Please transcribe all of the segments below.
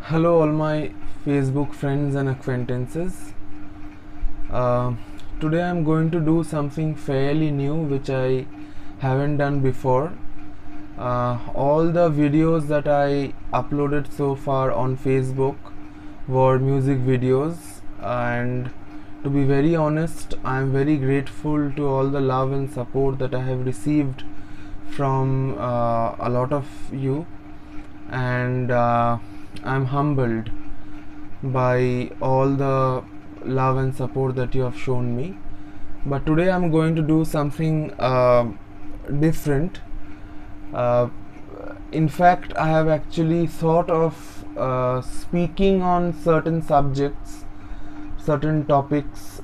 Hello, all my Facebook friends and acquaintances. Today I'm going to do something fairly new which I haven't done before. All the videos that I uploaded so far on Facebook were music videos, and to be very honest, I'm very grateful to all the love and support that I have received from a lot of you, and I'm humbled by all the love and support that you have shown me. But today I'm going to do something different. Uh, in fact, I have actually thought of speaking on certain subjects, certain topics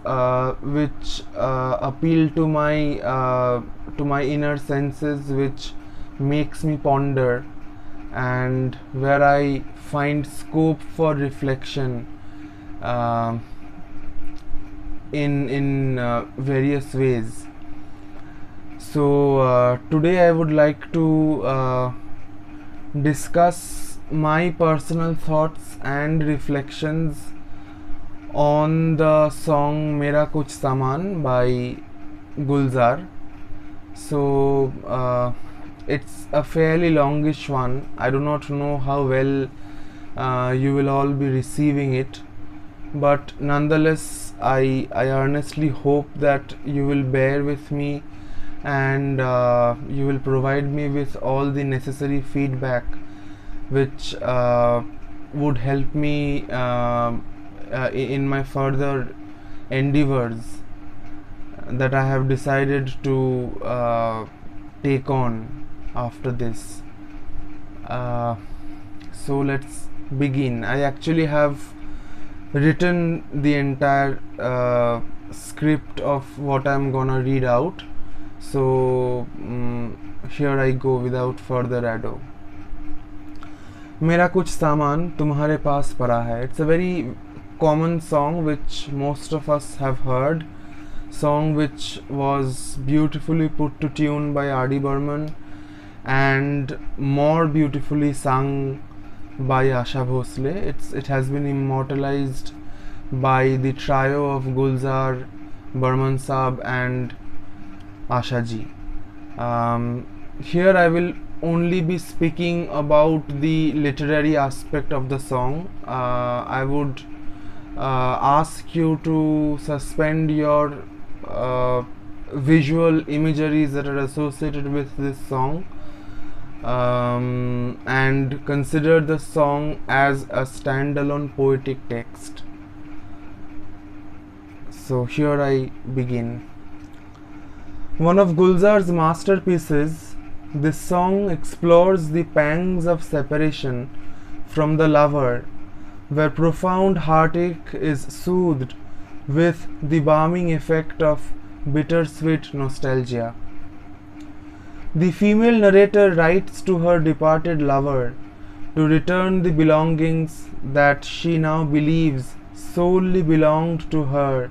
which appeal to my inner senses, which makes me ponder, and where I find scope for reflection uh, in various ways. So today I would like to discuss my personal thoughts and reflections on the song Mera Kuch Saman by Gulzar. So it's a fairly longish one. I do not know how well you will all be receiving it, but nonetheless I earnestly hope that you will bear with me, and you will provide me with all the necessary feedback which would help me in my further endeavors that I have decided to take on after this. So let's begin. I actually have written the entire script of what I'm gonna read out. So here I go without further ado. मेरा कुछ सामान तुम्हारे पास पड़ा है. It's a very common song which most of us have heard. Song which was beautifully put to tune by R.D. Burman and more beautifully sung by Asha Bhosle. It has been immortalized by the trio of Gulzar, Burman Saab and Asha ji. Here I will only be speaking about the literary aspect of the song. I would ask you to suspend your visual imageries that are associated with this song, and consider the song as a standalone poetic text. So here I begin. One of Gulzar's masterpieces, this song explores the pangs of separation from the lover, where profound heartache is soothed with the balming effect of bittersweet nostalgia. The female narrator writes to her departed lover to return the belongings that she now believes solely belonged to her,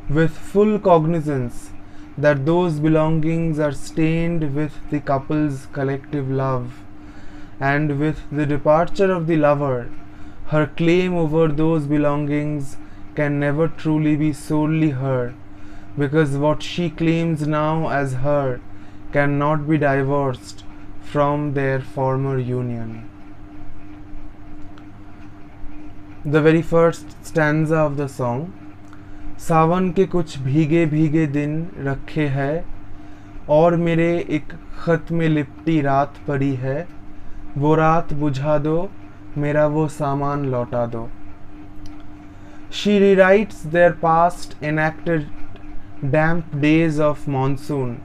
with full cognizance that those belongings are stained with the couple's collective love, and with the departure of the lover, her claim over those belongings can never truly be solely her, because what she claims now as her cannot be divorced from their former union. The very first stanza of the song. सावन के कुछ भीगे भीगे दिन रखे है, और मेरे एक खत में लिपटी रात पड़ी है, वो रात बुझा दो, मेरा वो सामान लौटा दो. She rewrites their past enacted damp days of monsoon,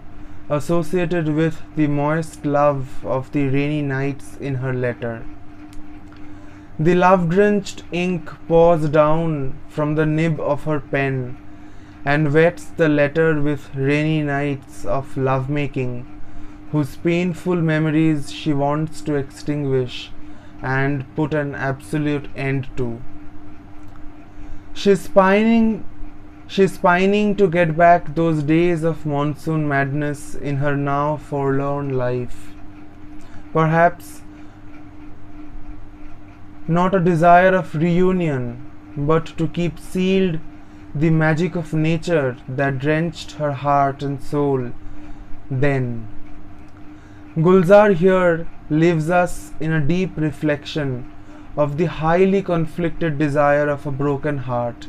associated with the moist love of the rainy nights in her letter. The love-drenched ink pours down from the nib of her pen and wets the letter with rainy nights of lovemaking, whose painful memories she wants to extinguish and put an absolute end to. She's pining to get back those days of monsoon madness in her now forlorn life. Perhaps not a desire of reunion, but to keep sealed the magic of nature that drenched her heart and soul then. Gulzar here leaves us in a deep reflection of the highly conflicted desire of a broken heart.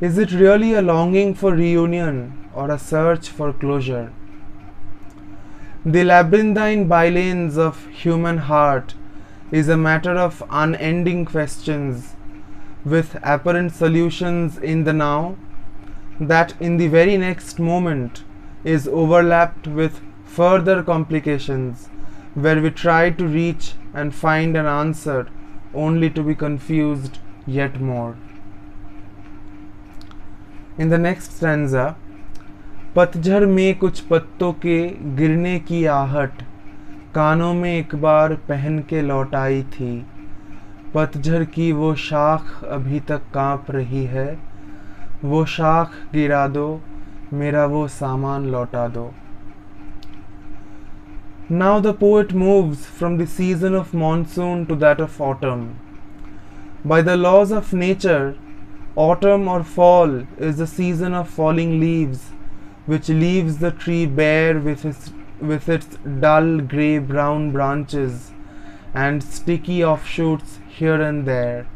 Is it really a longing for reunion or a search for closure? The labyrinthine bylanes of human heart is a matter of unending questions, with apparent solutions in the now, that in the very next moment is overlapped with further complications, where we try to reach and find an answer only to be confused yet more. In the next stanza, पतझड़ में कुछ पत्तों के गिरने की आहट कानों में एक बार पहन के लौट आई थी, पतझड़ की वो शाख अभी तक कांप रही है, वो शाख गिरा दो, मेरा वो सामान लौटा दो. Now the poet moves from the season of monsoon to that of autumn. By the laws of nature, autumn or fall is the season of falling leaves, which leaves the tree bare with its dull grey-brown branches and sticky offshoots here and there.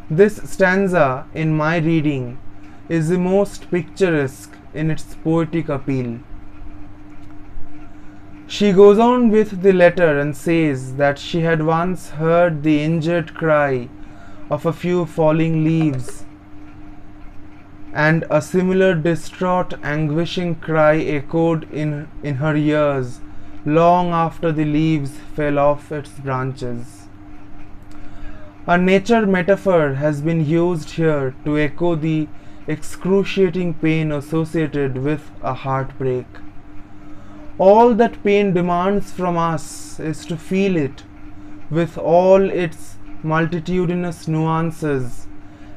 This stanza, in my reading, is the most picturesque in its poetic appeal. She goes on with the letter and says that she had once heard the injured cry of a few falling leaves, and a similar distraught, anguishing cry echoed in her ears long after the leaves fell off its branches. A nature metaphor has been used here to echo the excruciating pain associated with a heartbreak. All that pain demands from us is to feel it with all its multitudinous nuances,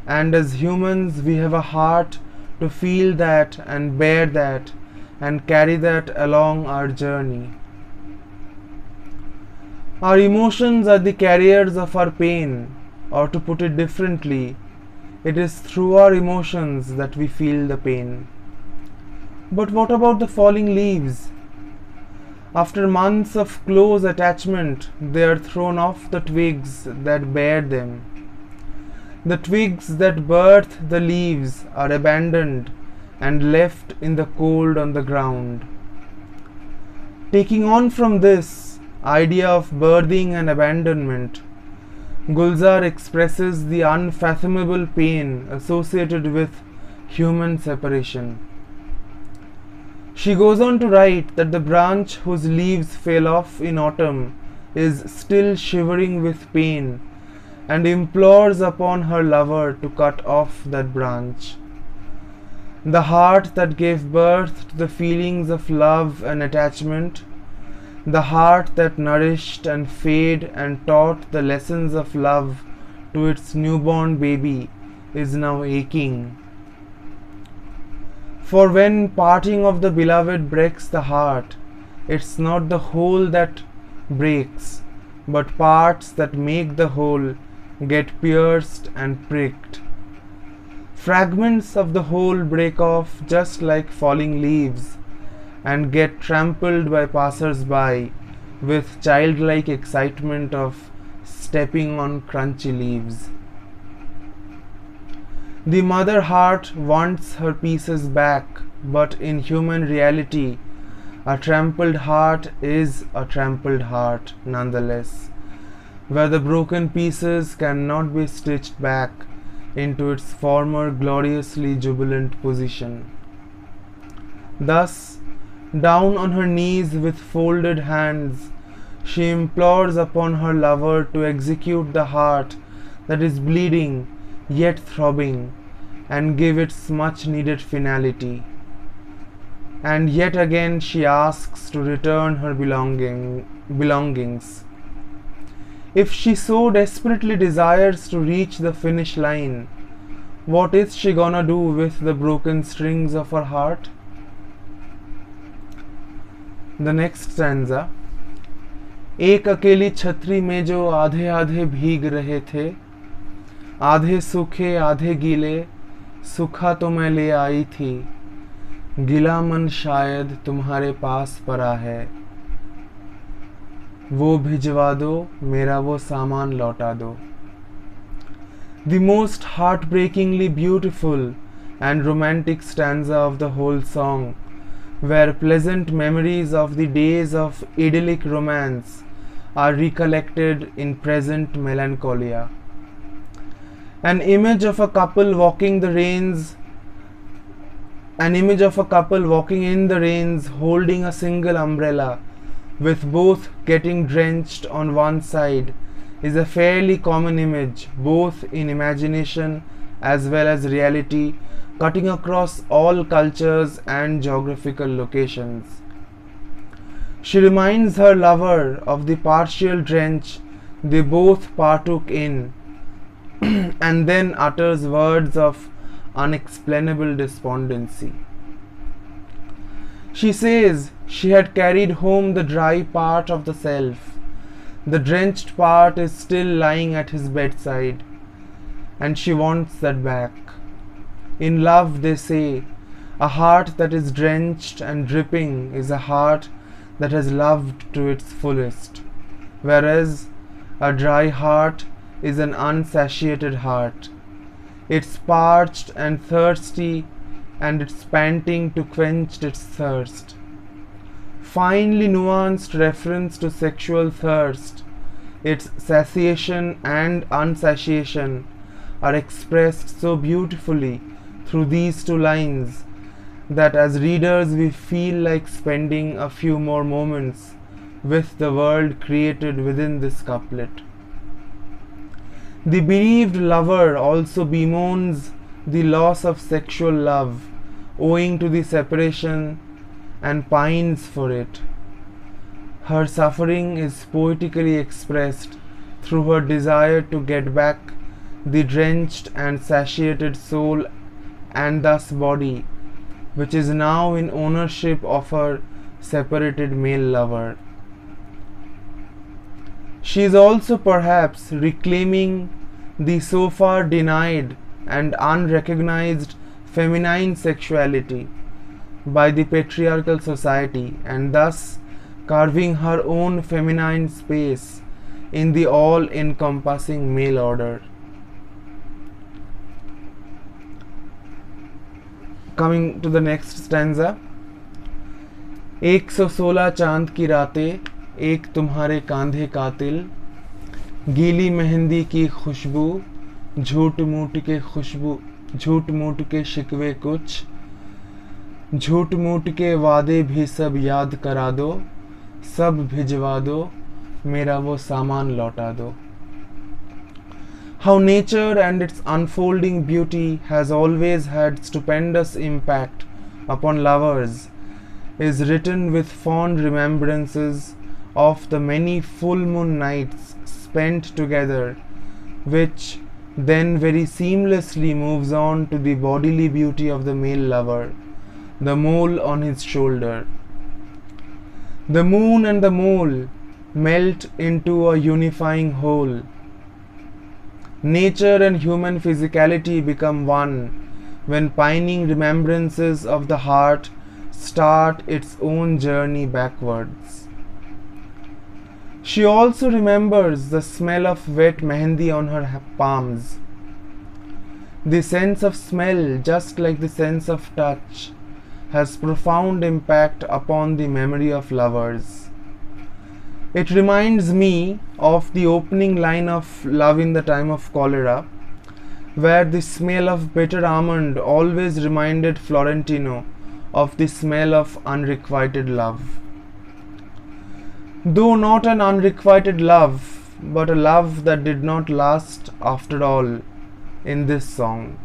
and as humans we have a heart to feel that and bear that and carry that along our journey. Our emotions are the carriers of our pain, or to put it differently, it is through our emotions that we feel the pain. But what about the falling leaves? After months of close attachment, they are thrown off the twigs that bear them. The twigs that birth the leaves are abandoned and left in the cold on the ground. Taking on from this idea of birthing and abandonment, Gulzar expresses the unfathomable pain associated with human separation. She goes on to write that the branch whose leaves fell off in autumn is still shivering with pain and implores upon her lover to cut off that branch. The heart that gave birth to the feelings of love and attachment, the heart that nourished and fed and taught the lessons of love to its newborn baby, is now aching. For when parting of the beloved breaks the heart, it's not the whole that breaks, but parts that make the whole get pierced and pricked. Fragments of the whole break off just like falling leaves and get trampled by passers-by with childlike excitement of stepping on crunchy leaves. The mother heart wants her pieces back, but in human reality, a trampled heart is a trampled heart nonetheless, where the broken pieces cannot be stitched back into its former gloriously jubilant position. Thus, down on her knees with folded hands, she implores upon her lover to execute the heart that is bleeding yet throbbing, and give its much needed finality. And yet again she asks to return her belongings. If she so desperately desires to reach the finish line, what is she gonna do with the broken strings of her heart? The next stanza. एक अकेली छतरी में जो आधे आधे भीग रहे थे, आधे सूखे आधे गीले, सूखा तो मैं ले आई थी, गिला मन शायद तुम्हारे पास पड़ा है, वो भिजवा दो, मेरा वो सामान लौटा दो. The most heartbreakingly beautiful and romantic stanza of the whole song, where pleasant memories of the days of idyllic romance are recollected in present melancholia. An image of a couple walking the rains, an image of a couple walking in the rains holding a single umbrella, with both getting drenched on one side, is a fairly common image, both in imagination as well as reality, cutting across all cultures and geographical locations. She reminds her lover of the partial drench they both partook in, and then utters words of unexplainable despondency. She says she had carried home the dry part of the self. The drenched part is still lying at his bedside, and she wants that back. In love, they say, a heart that is drenched and dripping is a heart that has loved to its fullest, whereas a dry heart is an unsatiated heart. It's parched and thirsty, and it's panting to quench its thirst. Finely nuanced reference to sexual thirst, its satiation and unsatiation are expressed so beautifully through these two lines that as readers we feel like spending a few more moments with the world created within this couplet. The bereaved lover also bemoans the loss of sexual love owing to the separation and pines for it. Her suffering is poetically expressed through her desire to get back the drenched and satiated soul and thus body, which is now in ownership of her separated male lover. She is also perhaps reclaiming the so far denied and unrecognized feminine sexuality by the patriarchal society, and thus carving her own feminine space in the all-encompassing male order. Coming to the next stanza. 116 चांद की रातें, एक तुम्हारे कांधे कातिल, गीली मेहंदी की खुशबू, झूठ मूठ के शिकवे कुछ, झूठ मूठ के वादे भी सब याद करा दो, सब भिजवा दो, मेरा वो सामान लौटा दो. How nature and its unfolding beauty has always had stupendous impact upon lovers is written with fond remembrances of the many full moon nights spent together, which then very seamlessly moves on to the bodily beauty of the male lover, the mole on his shoulder. The moon and the mole melt into a unifying whole. Nature and human physicality become one when pining remembrances of the heart start its own journey backwards. She also remembers the smell of wet mehendi on her palms. The sense of smell, just like the sense of touch, has profound impact upon the memory of lovers. It reminds me of the opening line of Love in the Time of Cholera, where the smell of bitter almond always reminded Florentino of the smell of unrequited love. Though not an unrequited love, but a love that did not last after all in this song.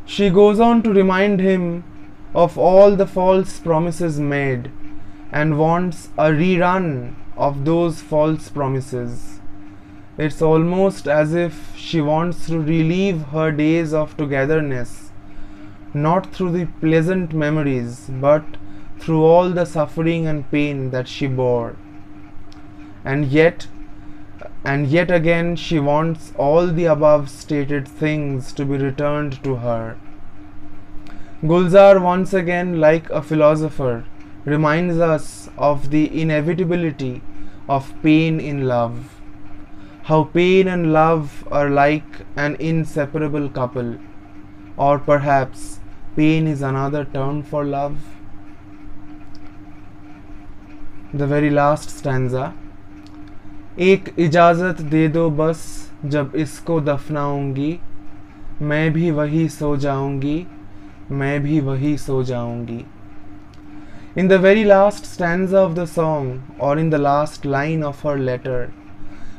She goes on to remind him of all the false promises made and wants a rerun of those false promises. It's almost as if she wants to relive her days of togetherness, not through the pleasant memories, but through all the suffering and pain that she bore. and yet again she wants all the above stated things to be returned to her. Gulzar once again, like a philosopher, reminds us of the inevitability of pain in love, how pain and love are like an inseparable couple, or perhaps pain is another term for love. The very last stanza, एक इजाज़त दे दो बस जब इसको दफनाऊंगी, मैं भी वही सो जाऊंगी, मैं भी वही सो जाऊंगी. In the very last stanza of the song, or in the last line of her letter,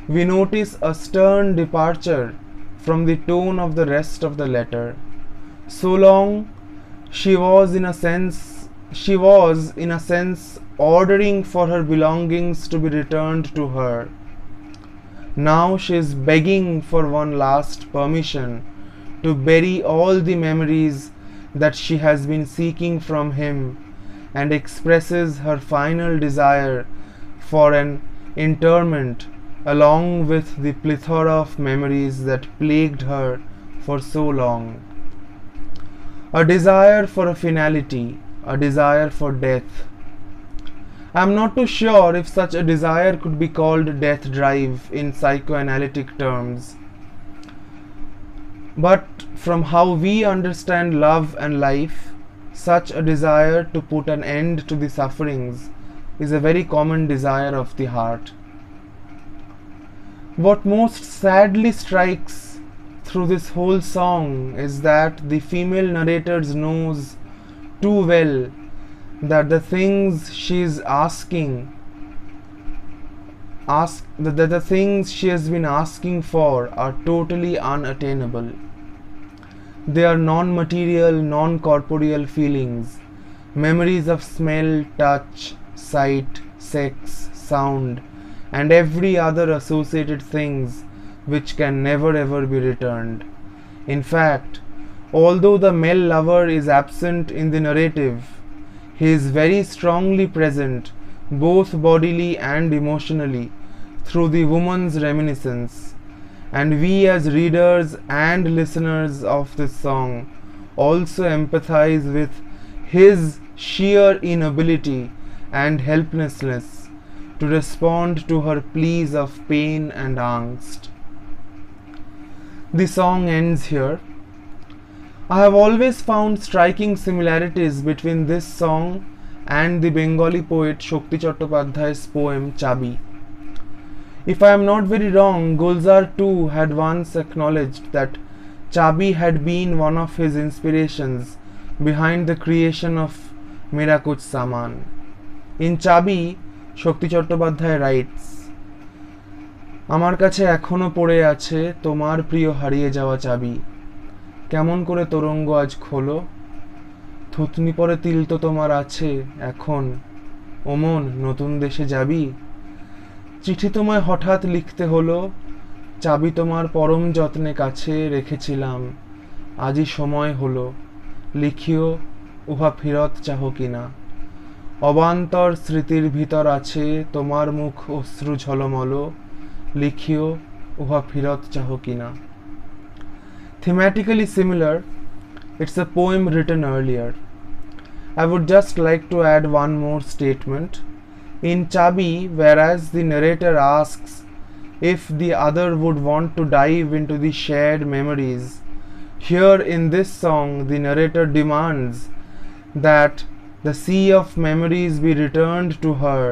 we notice a stern departure from the tone of the rest of the letter. So long she was in a sense ordering for her belongings to be returned to her. Now she is begging for one last permission to bury all the memories that she has been seeking from him, and expresses her final desire for an interment along with the plethora of memories that plagued her for so long. A desire for a finality, a desire for death. I am not too sure if such a desire could be called death drive in psychoanalytic terms. But from how we understand love and life, such a desire to put an end to the sufferings is a very common desire of the heart. What most sadly strikes through this whole song is that the female narrator knows too well that the things she is the things she has been asking for are totally unattainable. They are non-material, non-corporeal feelings, memories of smell, touch, sight, sex, sound, and every other associated things which can never ever be returned. In fact, although the male lover is absent in the narrative, he is very strongly present both bodily and emotionally through the woman's reminiscence, and we as readers and listeners of this song also empathize with his sheer inability and helplessness to respond to her pleas of pain and angst. The song ends here. I have always found striking similarities between this song and the Bengali poet Shakti Chattopadhyay's poem Chabi. If I am not very wrong, Gulzar too had once acknowledged that Chabi had been one of his inspirations behind the creation of Mera Kuch Saman. In Chabi, Shakti Chattopadhyay writes, আমার কাছে এখনো পড়ে আছে তোমার প্রিয় হারিয়ে যাওয়া চাবি, কেমন করে তরঙ্গ আজ খোলো, থুতনি পরে তিল তো তোমার আছে এখন, ওমন নতুন দেশে যাবি, চিঠি তোমায় হঠাৎ লিখতে হলো, চাবি তোমার পরম যত্নে কাছে রেখেছিলাম, আজই সময় হলো, লিখিও উহা ফিরত চাহো কিনা, অবান্তর স্মৃতির ভিতর আছে তোমার মুখ অশ্রু ঝলমল, লিখিও উহা ফিরত চাহো কিনা. Thematically similar, it's a poem written earlier. I would just like to add one more statement. In Chabi, whereas the narrator asks if the other would want to dive into the shared memories, here in this song the narrator demands that the sea of memories be returned to her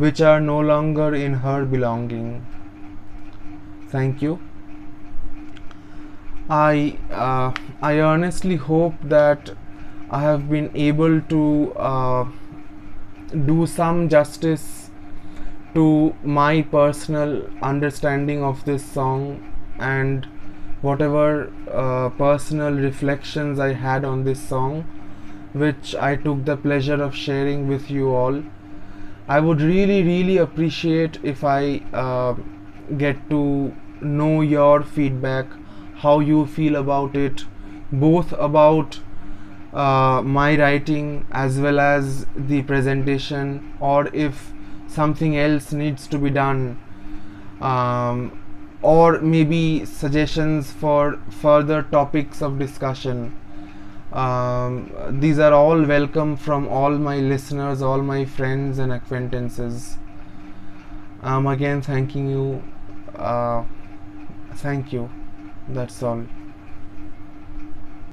which are no longer in her belonging. Thank you. I earnestly hope that I have been able to do some justice to my personal understanding of this song and whatever personal reflections I had on this song, which I took the pleasure of sharing with you all. I would really appreciate if I get to know your feedback, how you feel about it, both about my writing as well as the presentation, or if something else needs to be done, or maybe suggestions for further topics of discussion. These are all welcome from all my listeners, all my friends and acquaintances. Again thanking you. Thank you. That's all.